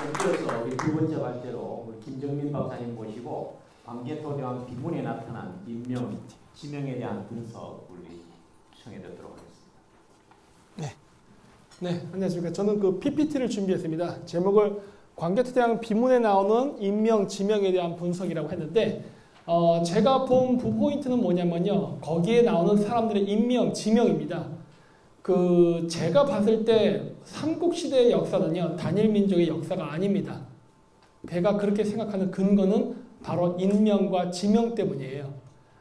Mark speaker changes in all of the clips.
Speaker 1: 이어서 우리 두 번째 발제로 우리 김정민 박사님 모시고 광개토대왕 비문에 나타난 인명, 지명에 대한 분석 우리 청해 듣도록 하겠습니다.
Speaker 2: 네, 안녕하십니까. 저는 그 PPT를 준비했습니다. 제목을 광개토대왕 비문에 나오는 인명, 지명에 대한 분석이라고 했는데 제가 본 포인트는 뭐냐면요. 거기에 나오는 사람들의 인명, 지명입니다. 제가 봤을 때 삼국시대의 역사는요. 단일 민족의 역사가 아닙니다. 제가 그렇게 생각하는 근거는 바로 인명과 지명 때문이에요.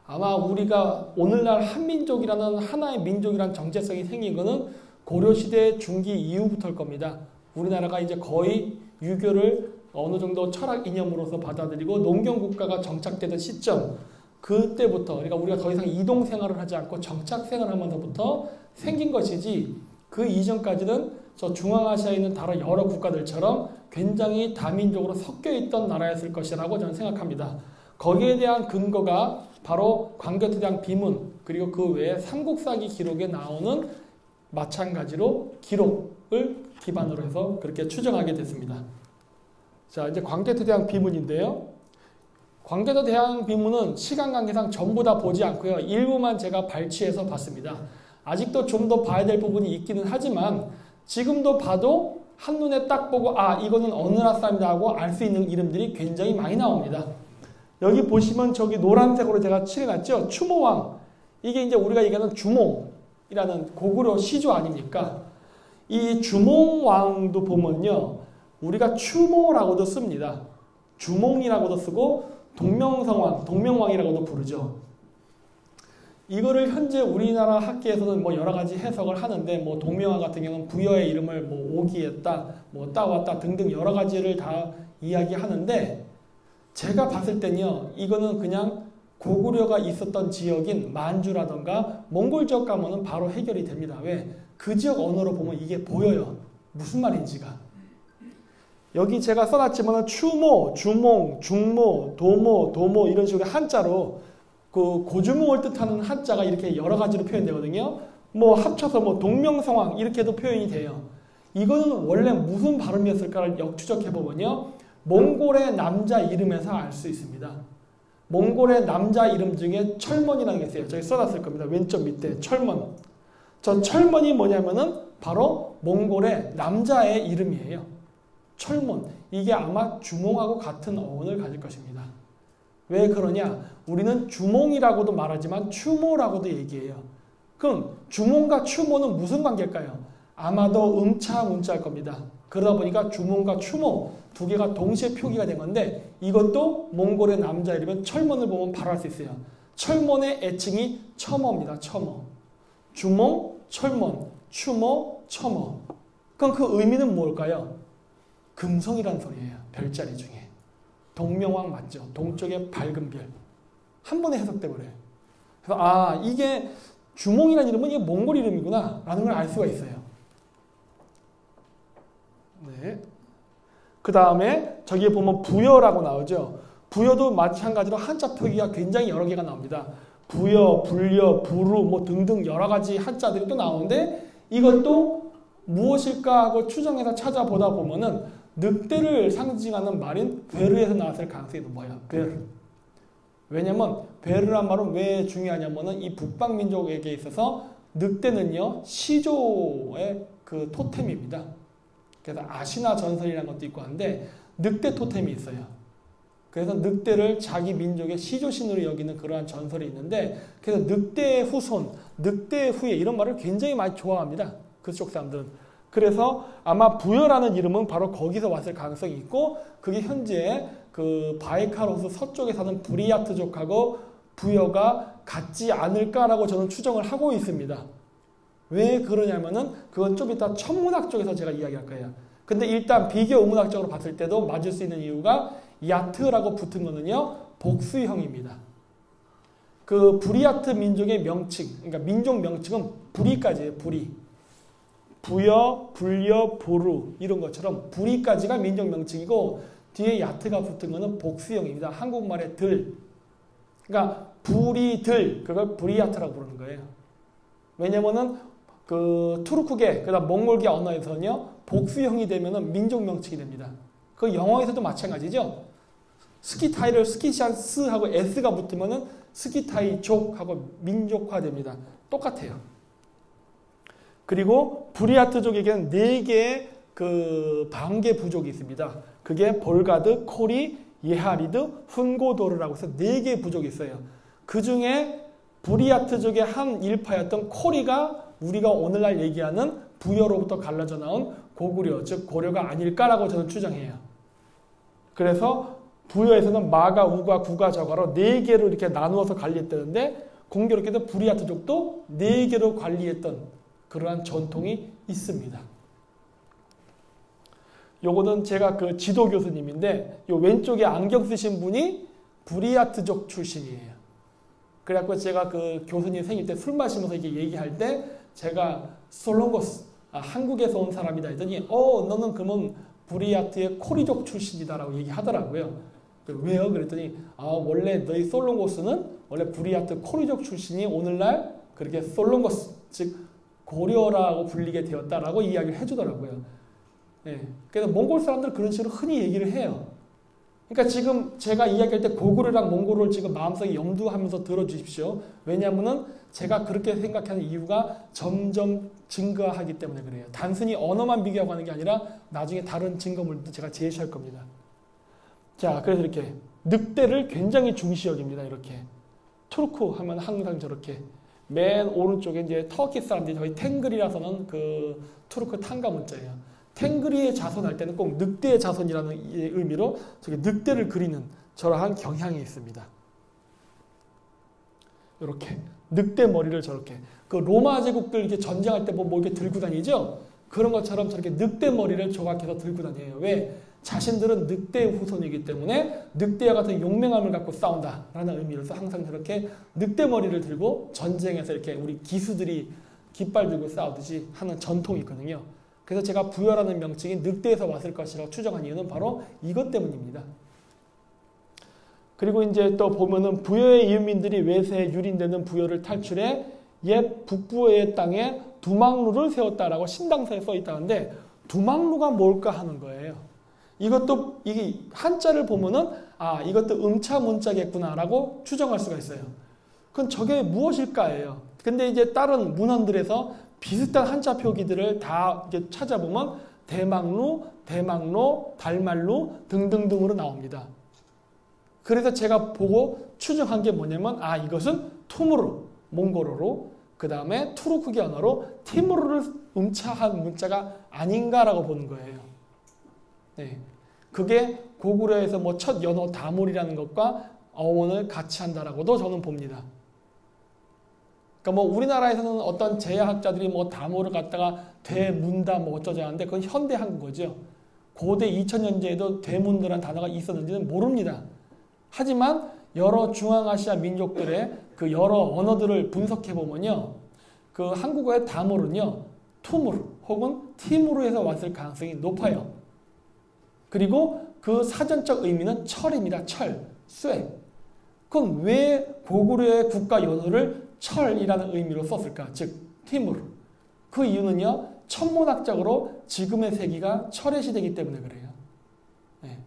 Speaker 2: 아마 우리가 오늘날 한민족이라는 하나의 민족이라는 정체성이 생긴 거는 고려시대 중기 이후부터일 겁니다. 우리나라가 이제 거의 유교를 어느 정도 철학 이념으로서 받아들이고 농경국가가 정착되던 시점, 그때부터, 그러니까 우리가 더 이상 이동 생활을 하지 않고 정착 생활을 하면서부터 생긴 것이지, 그 이전까지는 저 중앙아시아에 있는 다른 여러 국가들처럼 굉장히 다민족으로 섞여 있던 나라였을 것이라고 저는 생각합니다. 거기에 대한 근거가 바로 광개토대왕 비문, 그리고 그 외에 삼국사기 기록에 나오는 마찬가지로 기록을 기반으로 해서 그렇게 추정하게 됐습니다. 자, 이제 광개토대왕 비문인데요. 광개토대왕 비문은 시간 관계상 전부 다 보지 않고요. 일부만 제가 발췌해서 봤습니다. 아직도 좀 더 봐야 될 부분이 있기는 하지만 지금도 봐도 한눈에 딱 보고 이거는 어느 나라 사람이다 하고 알 수 있는 이름들이 굉장히 많이 나옵니다. 여기 보시면 저기 노란색으로 제가 칠해놨죠. 추모왕. 이게 이제 우리가 얘기하는 주몽이라는 고구려 시조 아닙니까? 이 주몽왕도 보면요. 우리가 추모라고도 씁니다. 주몽이라고도 쓰고 동명성왕, 동명왕이라고도 부르죠. 이거를 현재 우리나라 학계에서는 뭐 여러 가지 해석을 하는데, 뭐 동명왕 같은 경우는 부여의 이름을 뭐 오기했다, 뭐 따왔다 등등 여러 가지를 다 이야기하는데, 제가 봤을 땐요, 이거는 그냥 고구려가 있었던 지역인 만주라던가 몽골 지역 가면은 바로 해결이 됩니다. 왜? 그 지역 언어로 보면 이게 보여요. 무슨 말인지가. 여기 제가 써놨지만 추모, 주몽, 중모, 도모 이런 식으로 한자로 그 고주몽을 뜻하는 한자가 이렇게 여러 가지로 표현되거든요. 뭐 합쳐서 뭐 동명성왕 이렇게도 표현이 돼요. 이거는 원래 무슨 발음이었을까를 역추적해보면요. 몽골의 남자 이름에서 알 수 있습니다. 몽골의 남자 이름 중에 철먼이라는 게 있어요. 저기 써놨을 겁니다. 왼쪽 밑에 철먼. 저 철먼이 뭐냐면은 바로 몽골의 남자의 이름이에요. 철몬. 이게 아마 주몽하고 같은 어원을 가질 것입니다. 왜 그러냐? 우리는 주몽이라고도 말하지만 추모라고도 얘기해요. 그럼 주몽과 추모는 무슨 관계일까요? 아마도 음차 문자일 겁니다. 그러다 보니까 주몽과 추모 두 개가 동시에 표기가 된 건데, 이것도 몽골의 남자 이름은 철몬을 보면 바로 알 수 있어요. 철몬의 애칭이 첨어입니다. 첨어. 주몽, 철몬, 추모, 첨어. 그럼 그 의미는 뭘까요? 금성이라는 소리예요. 별자리 중에. 동명왕 맞죠? 동쪽의 밝은 별. 한 번에 해석돼 버려요. 그래서 이게 주몽이라는 이름은 이게 몽골 이름이구나 라는 걸 알 수가 있어요. 네. 그 다음에 저기에 보면 부여라고 나오죠. 부여도 마찬가지로 한자 표기가 굉장히 여러 개가 나옵니다. 부여, 불여, 부루 뭐 등등 여러 가지 한자들이 또 나오는데, 이것도 무엇일까 하고 추정해서 찾아보다 보면은 늑대를 상징하는 말인 베르에서 나왔을 가능성이 높아요. 베르. 왜냐면 베르란 말은 왜 중요하냐면은 이 북방 민족에게 있어서 늑대는요 시조의 그 토템입니다. 그래서 아시나 전설이라는 것도 있고 한데 늑대 토템이 있어요. 그래서 늑대를 자기 민족의 시조신으로 여기는 그러한 전설이 있는데, 그래서 늑대의 후손, 늑대의 후예 이런 말을 굉장히 많이 좋아합니다. 그쪽 사람들은. 그래서 아마 부여라는 이름은 바로 거기서 왔을 가능성이 있고, 그게 현재 그 바이카로스 서쪽에 사는 부리야트족하고 부여가 같지 않을까라고 저는 추정을 하고 있습니다. 왜 그러냐면은 그건 좀 이따 천문학 쪽에서 제가 이야기할 거예요. 근데 일단 비교 우문학적으로 봤을 때도 맞을 수 있는 이유가 야트라고 붙은 거는요 복수형입니다. 그 부리야트 민족의 명칭, 그러니까 민족 명칭은 부리까지예요. 부리. 부여, 불여, 보루 이런 것처럼 부리까지가 민족 명칭이고, 뒤에 야트가 붙은 거는 복수형입니다. 한국말의 들. 그러니까 부리들, 그걸 부리야트라고 부르는 거예요. 왜냐면은 그 투르크계, 그다음 몽골계 언어에서는요 복수형이 되면은 민족 명칭이 됩니다. 그 영어에서도 마찬가지죠. 스키타이를 스키샨스하고 S가 붙으면은 스키타이족하고 민족화됩니다. 똑같아요. 그리고 부리아트족에게는 4개의 그 방계 부족이 있습니다. 그게 볼가드, 코리, 예하리드, 훈고도르라고 해서 4개의 부족이 있어요. 그 중에 부리아트족의 한 일파였던 코리가 우리가 오늘날 얘기하는 부여로부터 갈라져 나온 고구려, 즉 고려가 아닐까라고 저는 추정해요. 그래서 부여에서는 마가, 우가, 구가, 저가로 4개로 이렇게 나누어서 관리했다는데 공교롭게도 부리아트족도 4개로 관리했던 그러한 전통이 있습니다. 요거는 제가 그 지도 교수님인데 요 왼쪽에 안경 쓰신 분이 부리아트족 출신이에요. 그래갖고 제가 그 교수님 생일 때 술 마시면서 이렇게 얘기할 때 제가 솔롱고스, 한국에서 온 사람이다 했더니 너는 그러면 부리아트의 코리족 출신이다라고 얘기하더라고요. 왜요? 그랬더니 원래 너희 솔롱고스는 원래 부리아트 코리족 출신이 오늘날 그렇게 솔롱고스, 즉 고려라고 불리게 되었다라고 이야기를 해주더라고요. 네. 그래서 몽골 사람들 그런 식으로 흔히 얘기를 해요. 그러니까 지금 제가 이야기할 때 고구려랑 몽골을 지금 마음속에 염두하면서 들어주십시오. 왜냐하면은 제가 그렇게 생각하는 이유가 점점 증가하기 때문에 그래요. 단순히 언어만 비교하고 하는 게 아니라 나중에 다른 증거물도 제가 제시할 겁니다. 자, 그래서 이렇게 늑대를 굉장히 중시 여깁니다. 이렇게 투르크 하면 항상 저렇게 맨 오른쪽에 이제 터키 사람들이 저희 탱글이라서는 그 투르크 탄가 문자예요. 탱그리의 자손 할 때는 꼭 늑대의 자손이라는 의미로 저기 늑대를 그리는 저러한 경향이 있습니다. 이렇게 늑대 머리를 저렇게 그 로마 제국들 이렇게 전쟁할 때 뭐 이렇게 들고 다니죠? 그런 것처럼 저렇게 늑대 머리를 조각해서 들고 다녀요. 왜? 자신들은 늑대의 후손이기 때문에 늑대와 같은 용맹함을 갖고 싸운다라는 의미로서 항상 저렇게 늑대 머리를 들고 전쟁에서 이렇게 우리 기수들이 깃발 들고 싸우듯이 하는 전통이 있거든요. 그래서 제가 부여라는 명칭이 늑대에서 왔을 것이라고 추정한 이유는 바로 이것 때문입니다. 그리고 이제 또 보면은 부여의 이웃민들이 외세에 유린되는 부여를 탈출해 옛 북부의 땅에 두망루를 세웠다라고 신당서에 써 있다는데 두망루가 뭘까 하는 거예요. 이것도 이게 한자를 보면은 이것도 음차 문자겠구나라고 추정할 수가 있어요. 그건 저게 무엇일까예요. 근데 이제 다른 문헌들에서 비슷한 한자 표기들을 다 이제 찾아보면 대망루, 대망로, 달말루 등등등으로 나옵니다. 그래서 제가 보고 추정한 게 뭐냐면 이것은 투무르, 몽골어로 그 다음에 투르크계 언어로 티무르를 음차한 문자가 아닌가라고 보는 거예요. 네. 그게 고구려에서 뭐 첫 연호 다몰이라는 것과 어원을 같이 한다라고도 저는 봅니다. 그러니까 뭐 우리나라에서는 어떤 제야학자들이 뭐 다모를 갖다가 되문다 뭐 어쩌자 하는데 그건 현대 한국어죠. 고대 2000년제에도 되문드라는 단어가 있었는지는 모릅니다. 하지만 여러 중앙아시아 민족들의 그 여러 언어들을 분석해 보면요, 그 한국어의 다모는요 투무르 혹은 티무르에서 왔을 가능성이 높아요. 그리고 그 사전적 의미는 철입니다. 철, 쇠. 그럼 왜 고구려의 국가 연호를 철이라는 의미로 썼을까? 즉 티무르. 그 이유는요, 천문학적으로 지금의 세기가 철의 시대이기 때문에 그래요. 네.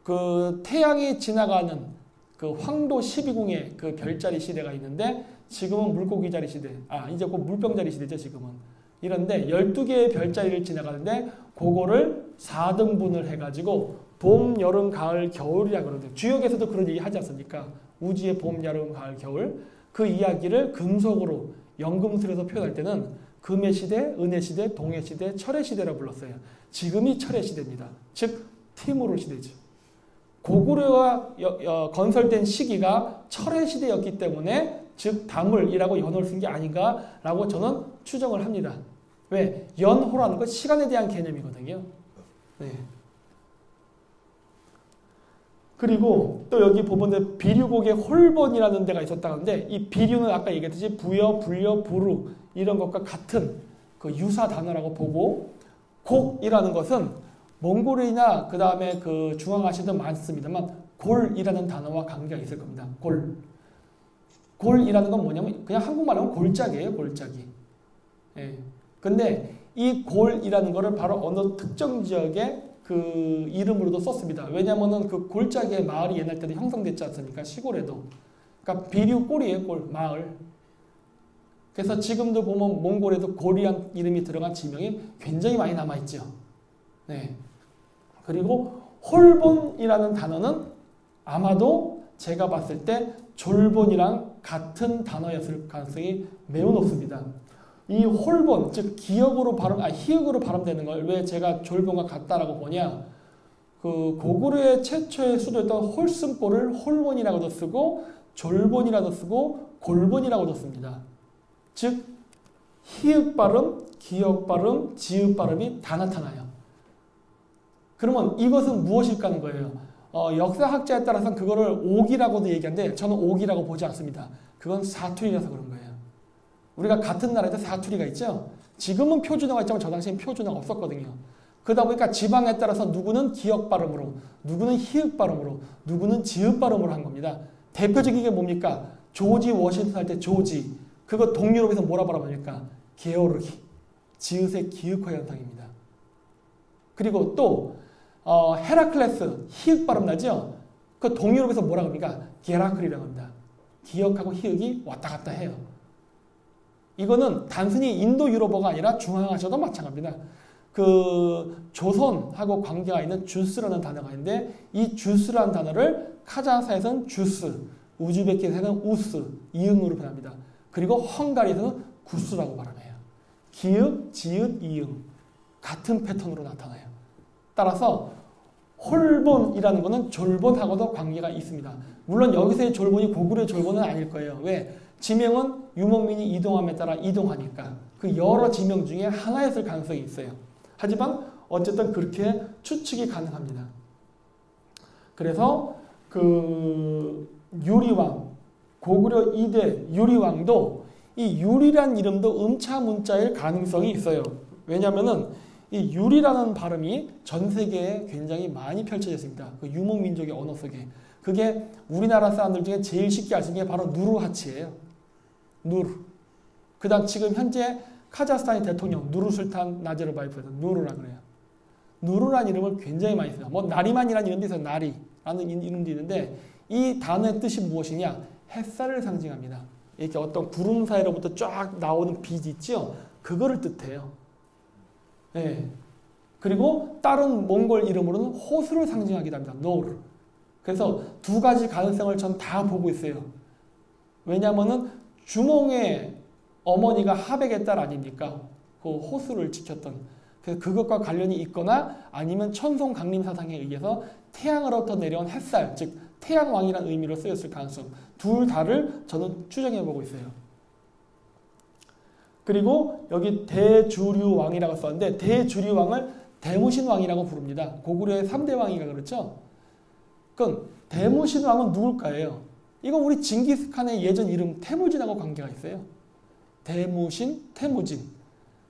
Speaker 2: 그 태양이 지나가는 그 황도 12궁의 그 별자리 시대가 있는데 지금은 물고기 자리 시대, 이제 곧 물병 자리 시대죠 지금은. 이런데 12개의 별자리를 지나가는데 그거를 4등분을 해가지고 봄, 여름, 가을, 겨울이라고 그러는데 주역에서도 그런 얘기 하지 않습니까? 우주의 봄, 여름, 가을, 겨울. 그 이야기를 금속으로 연금술에서 표현할 때는 금의 시대, 은의 시대, 동의 시대, 철의 시대라고 불렀어요. 지금이 철의 시대입니다. 즉 티무르 시대죠. 고구려가 건설된 시기가 철의 시대였기 때문에 즉 다물이라고 연호를 쓴 게 아닌가라고 저는 추정을 합니다. 왜? 연호라는 건 시간에 대한 개념이거든요. 네. 그리고 또 여기 보면 비류곡의 홀본이라는 데가 있었다는데 이 비류는 아까 얘기했듯이 부여, 불여, 부루 이런 것과 같은 그 유사 단어라고 보고 곡이라는 것은 몽골이나 그 다음에 그 중앙아시아도 많습니다만 골이라는 단어와 관계가 있을 겁니다. 골. 골이라는 건 뭐냐면 그냥 한국말로 하면 골짜기예요. 골짜기. 예. 근데 이 골이라는 거를 바로 어느 특정 지역에 그 이름으로도 썼습니다. 왜냐면은 그 골짜기의 마을이 옛날 때도 형성됐지 않습니까? 시골에도. 그러니까 비류 꼴이에요, 꼴, 마을. 그래서 지금도 보면 몽골에도 골이란 이름이 들어간 지명이 굉장히 많이 남아있죠. 네. 그리고 홀본이라는 단어는 아마도 제가 봤을 때 졸본이랑 같은 단어였을 가능성이 매우 높습니다. 이 홀본, 즉 기역으로 희역으로 발음되는 걸 왜 제가 졸본과 같다라고 보냐? 그 고구려의 최초의 수도였던 홀승골을 홀본이라고도 쓰고 졸본이라도 쓰고 골본이라고도 씁니다. 즉 희역 발음, 기역 발음, 지읒 발음이 다 나타나요. 그러면 이것은 무엇일까 하는 거예요. 역사학자에 따라서는 그거를 옥이라고도 얘기하는데 저는 옥이라고 보지 않습니다. 그건 사투리라서 그런 거예요. 우리가 같은 나라에도 사투리가 있죠. 지금은 표준어가 있지만 저 당시엔 표준어가 없었거든요. 그러다 보니까 지방에 따라서 누구는 기역 발음으로, 누구는 희읍 발음으로, 누구는 지읒 발음으로 한 겁니다. 대표적인 게 뭡니까? 조지 워싱턴 할 때 조지. 그거 동유럽에서 뭐라 발음합니까? 게오르기. 지읒의 기역화 현상입니다. 그리고 또 헤라클레스 희읍 발음 나죠? 그 동유럽에서 뭐라고 합니까? 게라클이라고 합니다. 기역하고 희역이 왔다 갔다 해요. 이거는 단순히 인도 유럽어가 아니라 중앙아시아도 마찬가지입니다. 그 조선하고 관계가 있는 주스라는 단어가 있는데 이 주스라는 단어를 카자흐스탄에서는 주스, 우즈베키스탄에서는 우스, 이응으로 표현합니다. 그리고 헝가리에서는 구스라고 발음해요. 기읍, 지읒, 이응 같은 패턴으로 나타나요. 따라서 홀본이라는 것은 졸본하고도 관계가 있습니다. 물론 여기서의 졸본이 고구려의 졸본은 아닐 거예요. 왜? 지명은 유목민이 이동함에 따라 이동하니까 그 여러 지명 중에 하나였을 가능성이 있어요. 하지만 어쨌든 그렇게 추측이 가능합니다. 그래서 그 유리왕, 고구려 2대 유리왕도 이 유리란 이름도 음차 문자일 가능성이 있어요. 왜냐하면은 이 유리라는 발음이 전 세계에 굉장히 많이 펼쳐져 있습니다. 그 유목민족의 언어 속에. 그게 우리나라 사람들 중에 제일 쉽게 아시는 게 바로 누르하치예요. 누르. 그 다음 지금 현재 카자흐스탄의 대통령 누르술탄 나제르바예프에서 누르라 그래요. 누르라는 이름을 굉장히 많이 써요. 뭐 나리만이라는 이름도 있어요. 나리라는 이름도 있는데 이 단어의 뜻이 무엇이냐? 햇살을 상징합니다. 이렇게 어떤 구름 사이로부터 쫙 나오는 빛 있죠? 그거를 뜻해요. 네. 그리고 다른 몽골 이름으로는 호수를 상징하기도 합니다. 노르. 그래서 두 가지 가능성을 전 다 보고 있어요. 왜냐하면은 주몽의 어머니가 하백의 딸 아닙니까? 그 호수를 지켰던. 그래서 그것과 관련이 있거나 아니면 천송 강림 사상에 의해서 태양으로부터 내려온 햇살, 즉 태양왕이라는 의미로 쓰였을 가능성. 둘 다를 저는 추정해보고 있어요. 그리고 여기 대주류왕이라고 썼는데 대주류왕을 대무신왕이라고 부릅니다. 고구려의 3대 왕이가 그렇죠? 그럼 대무신왕은 누굴까요? 이건 우리 징기스칸의 예전 이름 태무진하고 관계가 있어요. 대무신, 태무진.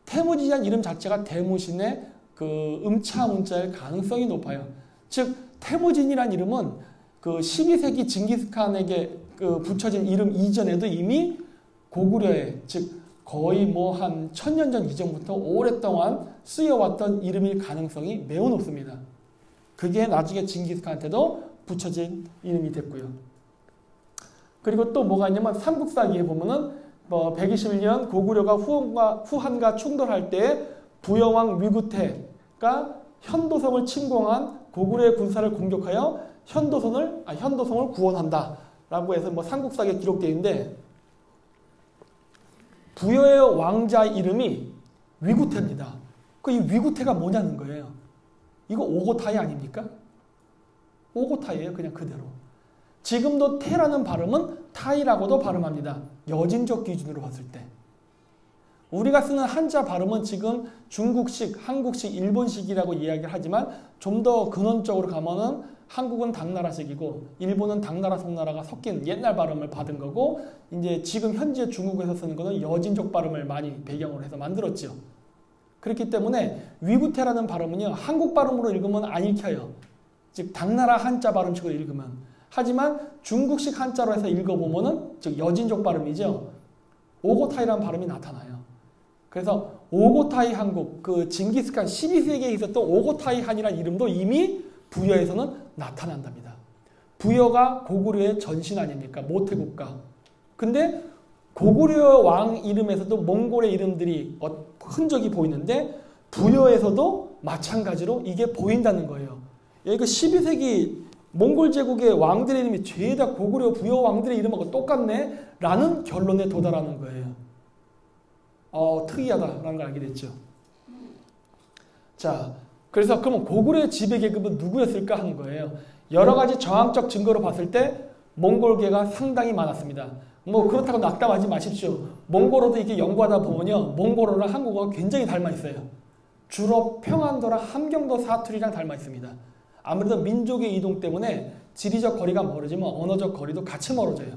Speaker 2: 태무진이라는 이름 자체가 대무신의 그 음차 문자일 가능성이 높아요. 즉 태무진이라는 이름은 그 12세기 징기스칸에게 그 붙여진 이름 이전에도 이미 고구려에 즉 거의 뭐 한 1000년 전 이전부터 오랫동안 쓰여왔던 이름일 가능성이 매우 높습니다. 그게 나중에 징기스칸한테도 붙여진 이름이 됐고요. 그리고 또 뭐가 있냐면 삼국사기에 보면은 뭐 121년 고구려가 후한과 충돌할 때 부여왕 위구태가 현도성을 침공한 고구려의 군사를 공격하여 현도성을 구원한다라고 해서 뭐 삼국사기에 기록되어 있는데 부여의 왕자 이름이 위구태입니다. 그 이 위구태가 뭐냐는 거예요. 이거 오고타이 아닙니까? 오고타이예요. 그냥 그대로. 지금도 태라는 발음은 타이라고도 발음합니다. 여진족 기준으로 봤을 때. 우리가 쓰는 한자 발음은 지금 중국식, 한국식, 일본식이라고 이야기를 하지만 좀 더 근원적으로 가면은 한국은 당나라식이고 일본은 당나라 송나라가 섞인 옛날 발음을 받은 거고 이제 지금 현재 중국에서 쓰는 거는 여진족 발음을 많이 배경으로 해서 만들었죠. 그렇기 때문에 위구태라는 발음은요. 한국 발음으로 읽으면 안 읽혀요. 즉 당나라 한자 발음식으로 읽으면. 하지만 중국식 한자로 해서 읽어보면은 즉 여진족 발음이죠. 오고타이라는 발음이 나타나요. 그래서 오고타이 한국, 그 징기스칸 12세기에 있었던 오고타이 한이라는 이름도 이미 부여에서는 나타난답니다. 부여가 고구려의 전신 아닙니까? 모태국가. 근데 고구려 왕 이름에서도 몽골의 이름들이 흔적이 보이는데 부여에서도 마찬가지로 이게 보인다는 거예요. 여기가 12세기 몽골 제국의 왕들의 이름이 죄다 고구려 부여 왕들의 이름하고 똑같네? 라는 결론에 도달하는 거예요. 특이하다라는 걸 알게 됐죠. 자, 그래서 그러면 고구려의 지배 계급은 누구였을까 하는 거예요. 여러 가지 정황적 증거로 봤을 때 몽골계가 상당히 많았습니다. 뭐 그렇다고 낙담하지 마십시오. 몽골어도 이렇게 연구하다 보면요, 몽골어랑 한국어가 굉장히 닮아 있어요. 주로 평안도랑 함경도 사투리랑 닮아 있습니다. 아무래도 민족의 이동 때문에 지리적 거리가 멀어지면 언어적 거리도 같이 멀어져요.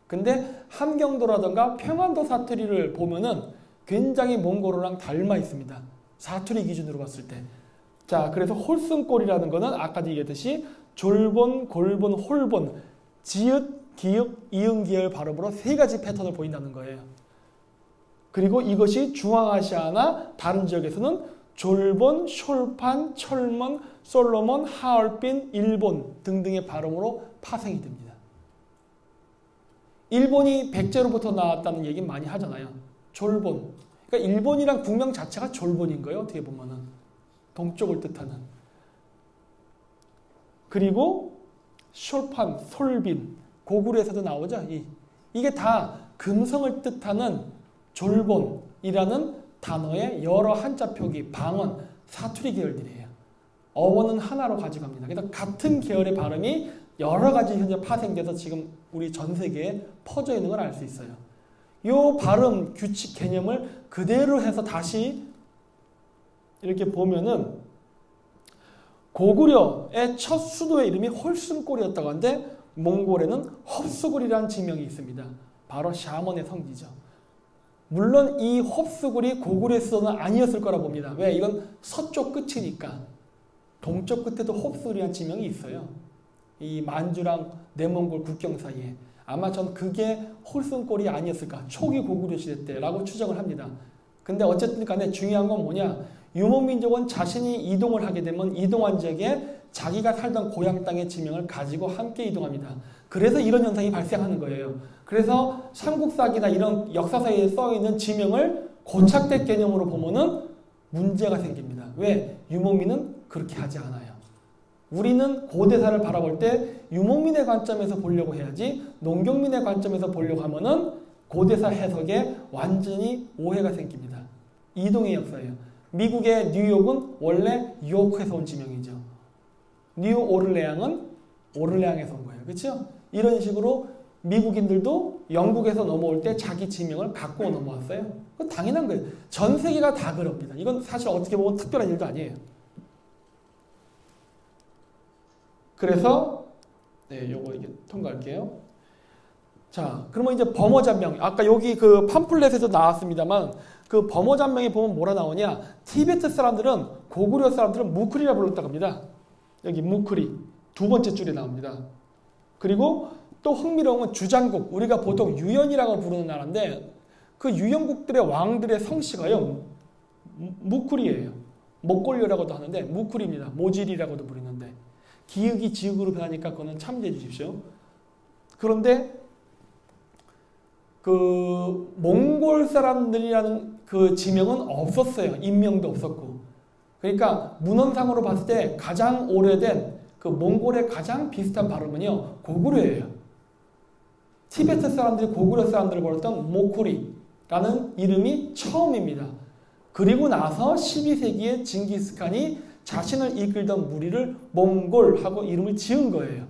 Speaker 2: 근데 함경도라든가 평안도 사투리를 보면은 굉장히 몽골어랑 닮아 있습니다. 사투리 기준으로 봤을 때. 자, 그래서 홀승골이라는 거는 아까도 얘기했듯이 졸본, 골본, 홀본, 지읒, 기읒, 이응 계열 발음으로 세 가지 패턴을 보인다는 거예요. 그리고 이것이 중앙아시아나 다른 지역에서는 졸본, 숄판, 철먼, 솔로몬, 하얼빈, 일본 등등의 발음으로 파생이 됩니다. 일본이 백제로부터 나왔다는 얘기 많이 하잖아요. 졸본. 그러니까 일본이란 국명 자체가 졸본인 거예요. 어떻게 보면은. 동쪽을 뜻하는. 그리고 숄판, 솔빈. 고구려에서도 나오죠. 이게 다 금성을 뜻하는 졸본이라는 단어의 여러 한자 표기, 방언, 사투리 계열들이에요. 어원은 하나로 가져갑니다. 그래서 같은 계열의 발음이 여러 가지 현재 파생돼서 지금 우리 전 세계에 퍼져 있는 걸 알 수 있어요. 이 발음 규칙 개념을 그대로 해서 다시 이렇게 보면은 고구려의 첫 수도의 이름이 홀승골이었다고 하는데 몽골에는 헙수굴이라는 지명이 있습니다. 바로 샤먼의 성지죠. 물론 이 헙수굴이 고구려의 수도는 아니었을 거라 봅니다. 왜? 이건 서쪽 끝이니까. 동쪽 끝에도 헙수굴이라는 지명이 있어요. 이 만주랑 내몽골 국경 사이에. 아마 전 그게 홀승골이 아니었을까. 초기 고구려 시대 때라고 추정을 합니다. 근데 어쨌든 간에 중요한 건 뭐냐. 유목민족은 자신이 이동을 하게 되면 이동한 지역에 자기가 살던 고향 땅의 지명을 가지고 함께 이동합니다. 그래서 이런 현상이 발생하는 거예요. 그래서 삼국사기나 이런 역사서에 써있는 지명을 고착된 개념으로 보면은 문제가 생깁니다. 왜? 유목민은 그렇게 하지 않아요. 우리는 고대사를 바라볼 때 유목민의 관점에서 보려고 해야지 농경민의 관점에서 보려고 하면은 고대사 해석에 완전히 오해가 생깁니다. 이동의 역사예요. 미국의 뉴욕은 원래 뉴욕에서 온 지명이죠. 뉴 오를레앙은 오를레앙에서 온 거예요. 그렇죠? 이런 식으로 미국인들도 영국에서 넘어올 때 자기 지명을 갖고 넘어왔어요. 그건 당연한 거예요. 전 세계가 다 그럽니다. 이건 사실 어떻게 보면 특별한 일도 아니에요. 그래서 요거 이게 통과할게요. 자, 그러면 이제 범어잔명. 아까 여기 그 팜플렛에도 나왔습니다만 그 범어잔명에 보면 뭐라 나오냐? 티베트 사람들은 고구려 사람들은 무크리라 불렀다고 합니다. 여기 무크리 두 번째 줄에 나옵니다. 그리고 또 흥미로운 건 주장국. 우리가 보통 유연이라고 부르는 나라인데 그 유연국들의 왕들의 성씨가요. 무크리예요. 목골려라고도 하는데 무크리입니다. 모질이라고도 부르는데 기역이 지역으로 변하니까 그거는 참조해 주십시오. 그런데 그 몽골 사람들이라는 그 지명은 없었어요. 인명도 없었고. 그러니까 문헌상으로 봤을 때 가장 오래된 그 몽골의 가장 비슷한 발음은요. 고구려예요. 티베트 사람들이 고구려 사람들을 불렀던 모쿠리라는 이름이 처음입니다. 그리고 나서 12세기에 징기스칸이 자신을 이끌던 무리를 몽골하고 이름을 지은 거예요.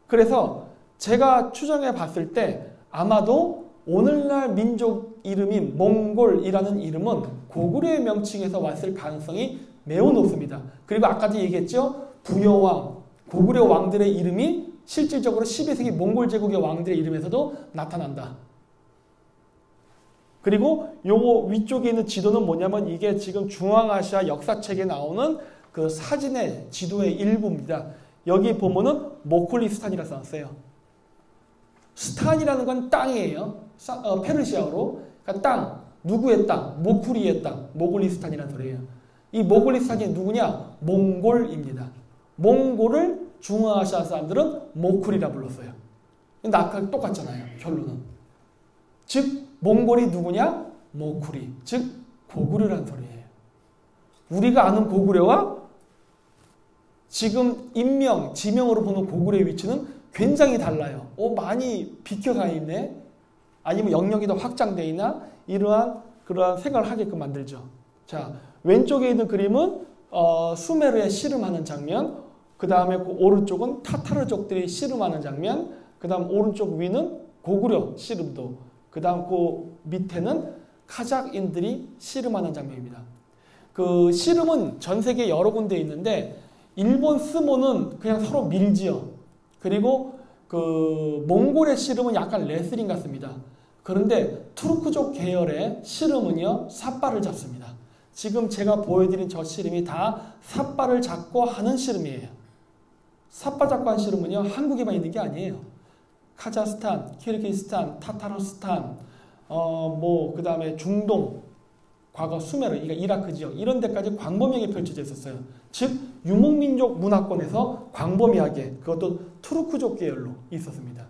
Speaker 2: 그래서 제가 추정해 봤을 때 아마도 오늘날 민족 이름이 몽골이라는 이름은 고구려의 명칭에서 왔을 가능성이 매우 높습니다. 그리고 아까도 얘기했죠. 부여왕, 고구려 왕들의 이름이 실질적으로 12세기 몽골 제국의 왕들의 이름에서도 나타난다. 그리고 요거 위쪽에 있는 지도는 뭐냐면 이게 지금 중앙아시아 역사책에 나오는 그 사진의 지도의 일부입니다. 여기 보면은 모콜리스탄이라 써놨어요. 스탄이라는 건 땅이에요. 페르시아어로. 그러니까 땅. 누구의 땅? 모쿠리의 땅, 모골리스탄이라는 소리예요. 이 모골리스탄이 누구냐? 몽골입니다. 몽골을 중앙아시아 사람들은 모쿠리라 불렀어요. 근데 아까 똑같잖아요. 결론은. 즉 몽골이 누구냐? 모쿠리. 즉 고구려라는 소리예요. 우리가 아는 고구려와 지금 인명, 지명으로 보는 고구려의 위치는 굉장히 달라요. 많이 비켜가 있네. 아니면 영역이 더 확장되어 있나? 그러한 생각을 하게끔 만들죠. 자, 왼쪽에 있는 그림은 수메르의 씨름하는 장면, 그 다음에 그 오른쪽은 타타르족들이 씨름하는 장면, 그 다음 오른쪽 위는 고구려 씨름도, 그 다음 그 밑에는 카작인들이 씨름하는 장면입니다. 그 씨름은 전 세계 여러 군데 있는데 일본 스모는 그냥 서로 밀지요. 그리고 그 몽골의 씨름은 약간 레슬링 같습니다. 그런데 투르크족 계열의 씨름은요, 삿발을 잡습니다. 지금 제가 보여드린 저 씨름이 다 삿발을 잡고 하는 씨름이에요. 삿발 잡고 하는 씨름은요, 한국에만 있는 게 아니에요. 카자흐스탄, 키르기스탄, 타타르스탄, 그 다음에 중동, 과거 수메르, 그러니까 이라크 지역, 이런 데까지 광범위하게 펼쳐져 있었어요. 즉, 유목민족 문화권에서 광범위하게, 그것도 투르크족 계열로 있었습니다.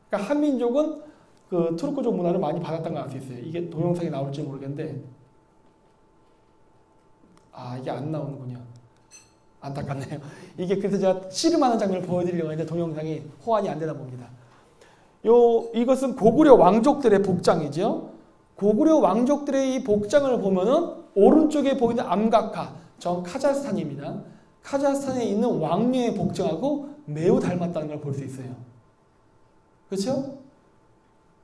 Speaker 2: 그러니까 한민족은 그 투르크족 문화를 많이 받았던 걸 알 수 있어요. 이게 동영상이 나올지 모르겠는데, 이게 안 나오는군요. 안타깝네요. 이게 그래서 제가 씨름하는 장면을 보여드리려고 했는데 동영상이 호환이 안 되다 봅니다. 이것은 고구려 왕족들의 복장이죠. 고구려 왕족들의 이 복장을 보면은 오른쪽에 보이는 암각화, 저 카자흐스탄입니다. 카자흐스탄에 있는 왕녀의 복장하고 매우 닮았다는 걸 볼 수 있어요. 그렇죠?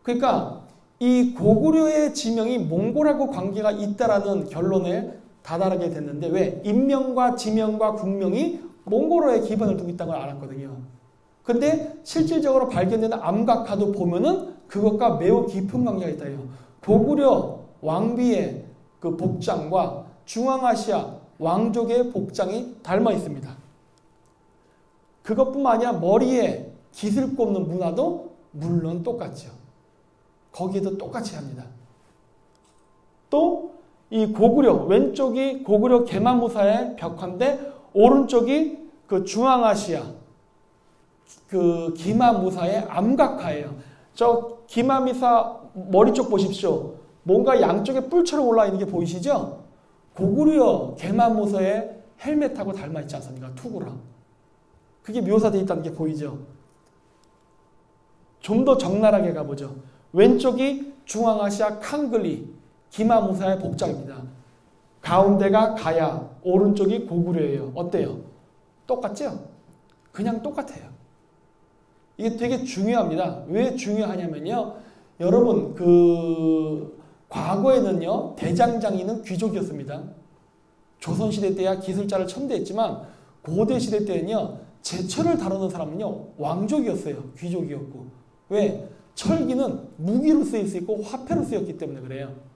Speaker 2: 그러니까 이 고구려의 지명이 몽골하고 관계가 있다라는 결론에 다다르게 됐는데 왜? 인명과 지명과 국명이 몽골어에 기반을 두고 있다는 걸 알았거든요. 근데 실질적으로 발견되는 암각화도 보면은 그것과 매우 깊은 관계가 있다요. 고구려 왕비의 그 복장과 중앙아시아 왕족의 복장이 닮아 있습니다. 그것뿐만 아니라 머리에 깃을 꼽는 문화도 물론 똑같죠. 거기에도 똑같이 합니다. 또 이 고구려, 왼쪽이 고구려 게마무사의 벽화인데 오른쪽이 그 중앙아시아 그 기마무사의 암각화예요. 저 기마무사 머리 쪽 보십시오. 뭔가 양쪽에 뿔처럼 올라와 있는 게 보이시죠? 고구려 게마무사의 헬멧하고 닮아 있지 않습니까? 투구랑. 그게 묘사되어 있다는 게 보이죠? 좀 더 적나라하게 가보죠. 왼쪽이 중앙아시아 칸글리 기마무사의 복장입니다. 가운데가 가야, 오른쪽이 고구려예요. 어때요? 똑같죠? 그냥 똑같아요. 이게 되게 중요합니다. 왜 중요하냐면요. 여러분, 과거에는요, 대장장이는 귀족이었습니다. 조선시대 때야 기술자를 첨대했지만, 고대시대 때는요, 제철을 다루는 사람은요, 왕족이었어요. 귀족이었고. 왜? 철기는 무기로 쓰일 수 있고 화폐로 쓰였기 때문에 그래요.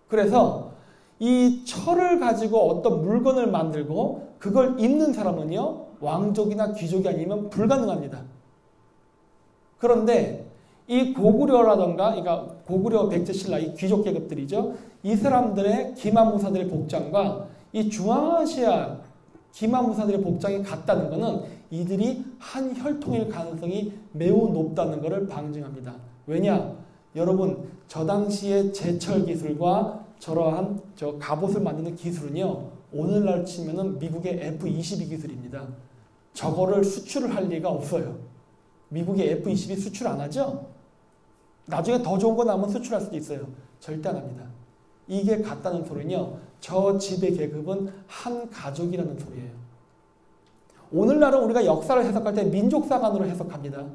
Speaker 2: 그래서 이 철을 가지고 어떤 물건을 만들고 그걸 입는 사람은요, 왕족이나 귀족이 아니면 불가능합니다. 그런데 이 고구려라던가, 그러니까 고구려, 백제, 신라, 이 귀족 계급들이죠. 이 사람들의 기마무사들의 복장과 이 중앙아시아 기마무사들의 복장이 같다는 것은 이들이 한 혈통일 가능성이 매우 높다는 것을 방증합니다. 왜냐? 여러분, 저 당시의 제철 기술과 저러한 저 갑옷을 만드는 기술은요, 오늘날 치면은 미국의 F-22 기술입니다. 저거를 수출을 할 리가 없어요. 미국의 F-22 수출 안 하죠? 나중에 더 좋은 거 나오면 수출할 수도 있어요. 절대 안 합니다. 이게 같다는 소리는요, 저 지배 계급은 한 가족이라는 소리예요. 오늘날은 우리가 역사를 해석할 때 민족사관으로 해석합니다.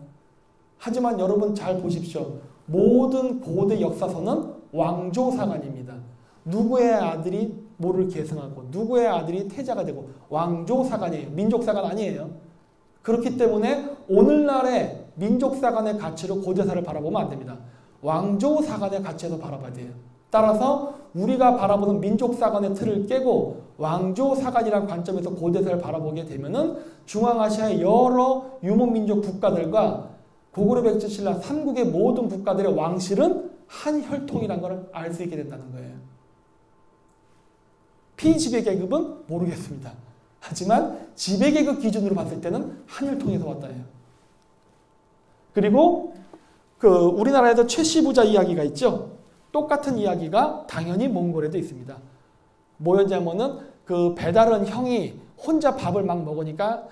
Speaker 2: 하지만 여러분 잘 보십시오. 모든 고대 역사서는 왕조사관입니다. 누구의 아들이 뭐를 계승하고 누구의 아들이 태자가 되고 왕조사관이에요. 민족사관 아니에요. 그렇기 때문에 오늘날의 민족사관의 가치로 고대사를 바라보면 안 됩니다. 왕조사관의 가치에서 바라봐야 돼요. 따라서 우리가 바라보는 민족사관의 틀을 깨고 왕조사관이라는 관점에서 고대사를 바라보게 되면은 중앙아시아의 여러 유목민족 국가들과 고구려, 백제, 신라 3국의 모든 국가들의 왕실은 한 혈통이라는 걸 알 수 있게 된다는 거예요. 피지배계급은 모르겠습니다. 하지만 지배계급 기준으로 봤을 때는 한 혈통에서 왔다 해요. 그리고 우리나라에도 최씨부자 이야기가 있죠. 똑같은 이야기가 당연히 몽골에도 있습니다. 뭐였냐면은 배다른 형이 혼자 밥을 막 먹으니까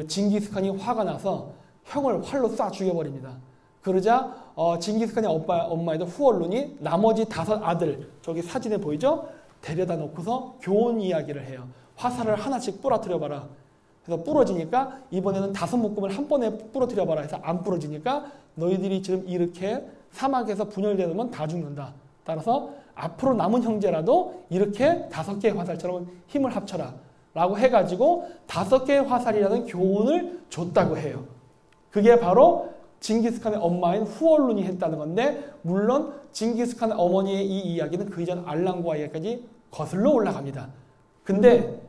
Speaker 2: 징기스칸이 화가 나서 형을 활로 쏴 죽여버립니다. 그러자 징기스칸의 엄마에도 후얼룬이 나머지 5 아들, 저기 사진에 보이죠? 데려다 놓고서 교훈 이야기를 해요. 화살을 하나씩 부러뜨려봐라. 그래서 부러지니까 이번에는 5 묶음을 한 번에 부러뜨려봐라 해서 안 부러지니까 너희들이 지금 이렇게 사막에서 분열되면 다 죽는다. 따라서 앞으로 남은 형제라도 이렇게 5개의 화살처럼 힘을 합쳐라. 라고 해가지고 5개의 화살이라는 교훈을 줬다고 해요. 그게 바로 징기스칸의 엄마인 후얼룬이 했다는 건데, 물론 징기스칸 어머니의 이 이야기는 그 이전 알랑과 이야기까지 거슬러 올라갑니다. 근데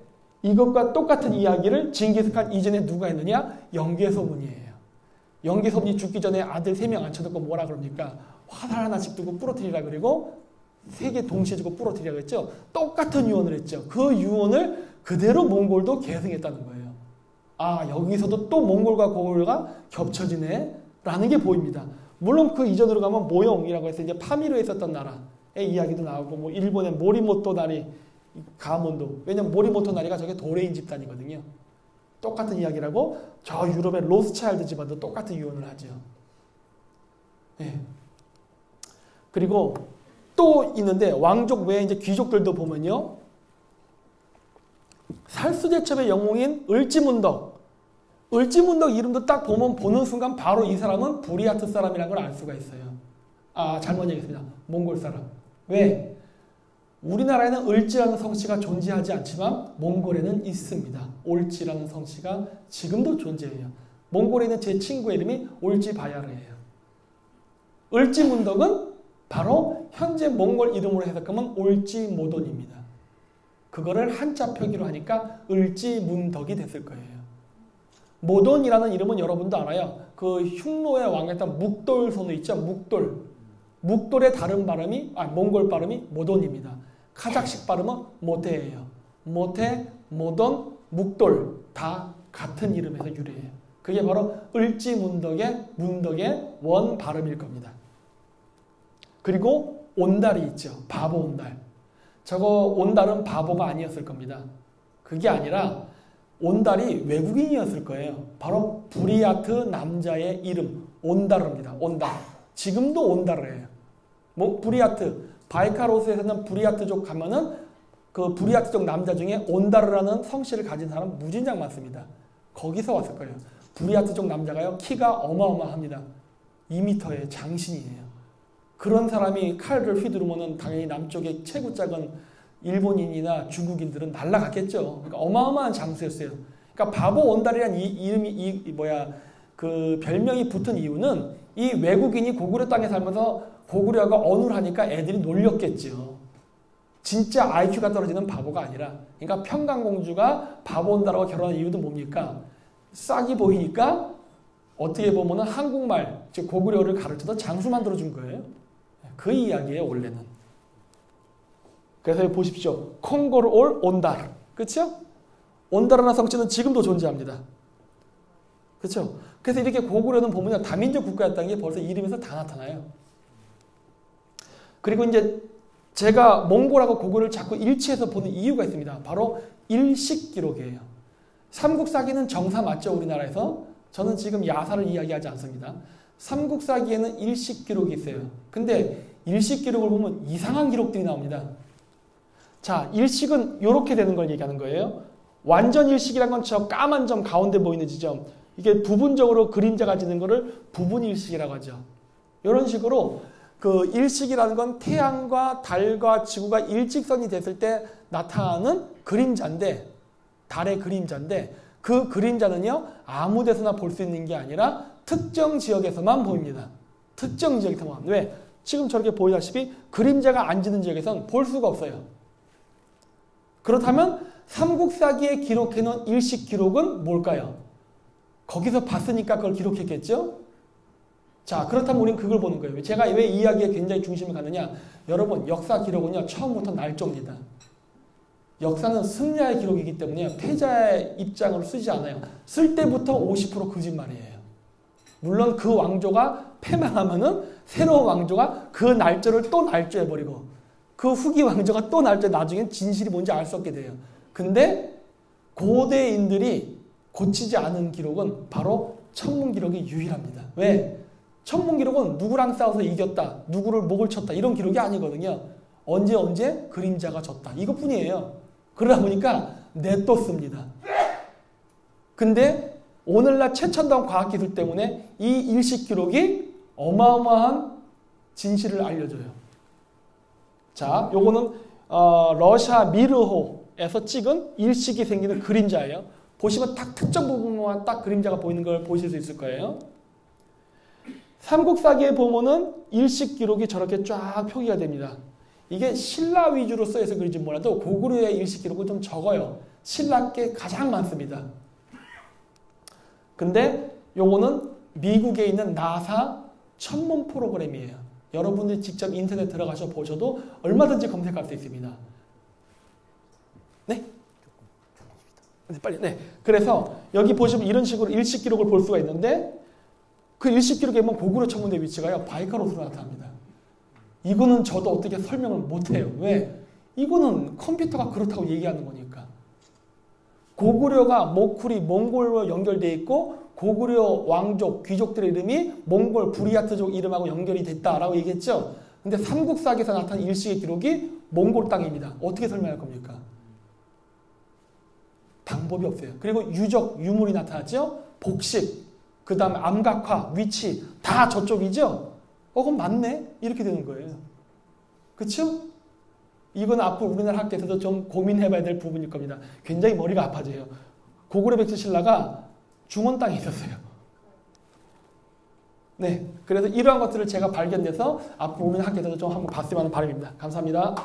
Speaker 2: 이것과 똑같은 이야기를 징기스칸 이전에 누가 했느냐? 영계소문이에요. 영계소문이 죽기 전에 아들 3명 앉혀놓고 뭐라 그럽니까? 화살 하나씩 두고 부러뜨리라 그리고 3개 동시에 주고 부러뜨리라 그랬죠. 똑같은 유언을 했죠. 그 유언을 그대로 몽골도 계승했다는 거예요. 아, 여기서도 또 몽골과 고구려가 겹쳐지네 라는 게 보입니다. 물론 그 이전으로 가면 모용이라고 해서 이제 파미르에 있었던 나라의 이야기도 나오고, 뭐 일본의 모리모토 나리 가문도, 왜냐면 모리모토 나리가 저게 도레인 집단이거든요. 똑같은 이야기라고 저 유럽의 로스차일드 집안도 똑같은 유언을 하죠. 네. 그리고 또 있는데 왕족 외에 이제 귀족들도 보면요, 살수대첩의 영웅인 을지문덕 이름도 딱 보는 순간 바로 이 사람은 부리아트 사람이라는 걸 알 수가 있어요. 아, 잘못 얘기했습니다. 몽골 사람. 왜? 우리나라에는 을지라는 성씨가 존재하지 않지만 몽골에는 있습니다. 올지라는 성씨가 지금도 존재해요. 몽골에 있는 제 친구의 이름이 올지바야르예요. 을지문덕은 바로 현재 몽골 이름으로 해석하면 올지모돈입니다. 그거를 한자 표기로 하니까 을지문덕이 됐을 거예요. 모돈이라는 이름은 여러분도 알아요. 그 흉노의 왕이었던 묵돌손우 있죠? 묵돌의 다른 발음이, 몽골 발음이 모돈입니다. 카작식 발음은 모테예요. 모테, 모돈, 묵돌 다 같은 이름에서 유래해요. 그게 바로 을지문덕의 원 발음일 겁니다. 그리고 온달이 있죠. 바보 온달. 저거 온달은 바보가 아니었을 겁니다. 그게 아니라 온달이 외국인이었을 거예요. 바로 부리아트 남자의 이름 온다르입니다. 온달. 지금도 온다르예요. 뭐 부리아트, 바이카로스에서는 부리아트족 가면은 그 부리아트족 남자 중에 온다르라는 성씨를 가진 사람 무진장 많습니다. 거기서 왔을 거예요. 부리아트족 남자가요, 키가 어마어마합니다. 2m의 장신이에요. 그런 사람이 칼을 휘두르면은 당연히 남쪽의 체구 작은 일본인이나 중국인들은 날라갔겠죠. 그러니까 어마어마한 장수였어요. 그러니까 바보 온달이라는 그 별명이 붙은 이유는 이 외국인이 고구려 땅에 살면서 고구려가 언을 하니까 애들이 놀렸겠죠. 진짜 IQ가 떨어지는 바보가 아니라, 그러니까 평강공주가 바보 온달하고 결혼한 이유도 뭡니까? 싹이 보이니까 어떻게 보면은 한국말, 즉 고구려를 가르쳐서 장수 만들어준 거예요. 그 이야기예요, 원래는. 그래서 보십시오. 콩고르올 온달. 그렇죠? 온달이라는 성씨는 지금도 존재합니다. 그렇죠? 그래서 이렇게 고구려는 보면 다민족 국가였다는 게 벌써 이름에서 다 나타나요. 그리고 이제 제가 몽골하고 고구려를 자꾸 일치해서 보는 이유가 있습니다. 바로 일식 기록이에요. 삼국사기는 정사 맞죠, 우리나라에서? 저는 지금 야사를 이야기하지 않습니다. 삼국사기에는 일식 기록이 있어요. 근데 일식 기록을 보면 이상한 기록들이 나옵니다. 자, 일식은 이렇게 되는 걸 얘기하는 거예요. 완전 일식이란 건 저 까만 점 가운데 보이는 지점, 이게 부분적으로 그림자가 지는 거를 부분 일식이라고 하죠. 이런 식으로 그 일식이라는 건 태양과 달과 지구가 일직선이 됐을 때 나타나는 그림자인데, 달의 그림자인데, 그 그림자는요 아무 데서나 볼 수 있는 게 아니라 특정 지역에서만 보입니다. 특정 지역에서만. 왜? 지금 저렇게 보이다시피 그림자가 안 지는 지역에서는 볼 수가 없어요. 그렇다면 삼국사기에 기록해놓은 일식 기록은 뭘까요? 거기서 봤으니까 그걸 기록했겠죠? 자, 그렇다면 우리는 그걸 보는 거예요. 제가 왜 이 이야기에 굉장히 중심을 갖느냐. 여러분, 역사 기록은요, 처음부터 날조입니다. 역사는 승자의 기록이기 때문에 패자의 입장으로 쓰지 않아요. 쓸 때부터 50% 거짓말이에요. 물론 그 왕조가 패망하면은 새로운 왕조가 그 날조를 또 날조해버리고 그 후기 왕조가 또 날조해 나중엔 진실이 뭔지 알 수 없게 돼요. 근데 고대인들이 고치지 않은 기록은 바로 천문 기록이 유일합니다. 왜? 천문 기록은 누구랑 싸워서 이겼다, 누구를 목을 쳤다 이런 기록이 아니거든요. 언제 그림자가 졌다 이것뿐이에요. 그러다 보니까 내떴습니다. 근데 오늘날 최첨단 과학기술 때문에 이 일식 기록이 어마어마한 진실을 알려줘요. 자, 요거는 러시아 미르호에서 찍은 일식이 생기는 그림자예요. 보시면 딱 특정 부분만 딱 그림자가 보이는 걸 보실 수 있을 거예요. 삼국사기에 보면은 일식 기록이 저렇게 쫙 표기가 됩니다. 이게 신라 위주로 써서 그런지 몰라도 고구려의 일식 기록은 좀 적어요. 신라께 가장 많습니다. 근데 요거는 미국에 있는 나사 천문 프로그램이에요. 여러분들이 직접 인터넷 들어가서 보셔도 얼마든지 검색할 수 있습니다. 네? 빨리. 네. 그래서 여기 보시면 이런 식으로 일식 기록을 볼 수가 있는데 그 일식 기록에 보면 고구려 천문대 위치가요. 바이카로스로 나타납니다. 이거는 저도 어떻게 설명을 못해요. 왜? 이거는 컴퓨터가 그렇다고 얘기하는 거니까. 고구려가 모쿠리, 몽골로 연결되어 있고 고구려 왕족, 귀족들의 이름이 몽골, 부리아트족 이름하고 연결이 됐다라고 얘기했죠. 근데 삼국사기에서 나타난 일식의 기록이 몽골 땅입니다. 어떻게 설명할 겁니까? 방법이 없어요. 그리고 유적, 유물이 나타났죠. 복식, 그 다음에 암각화, 위치 다 저쪽이죠. 그건 맞네? 이렇게 되는 거예요. 그렇죠? 이건 앞으로 우리나라 학계에서도 좀 고민해봐야 될 부분일 겁니다. 굉장히 머리가 아파져요. 고구려 백제 신라가 중원 땅에 있었어요. 네, 그래서 이러한 것들을 제가 발견돼서 앞으로 우리나라 학계에서도 좀 한번 봤으면 하는 바람입니다. 감사합니다.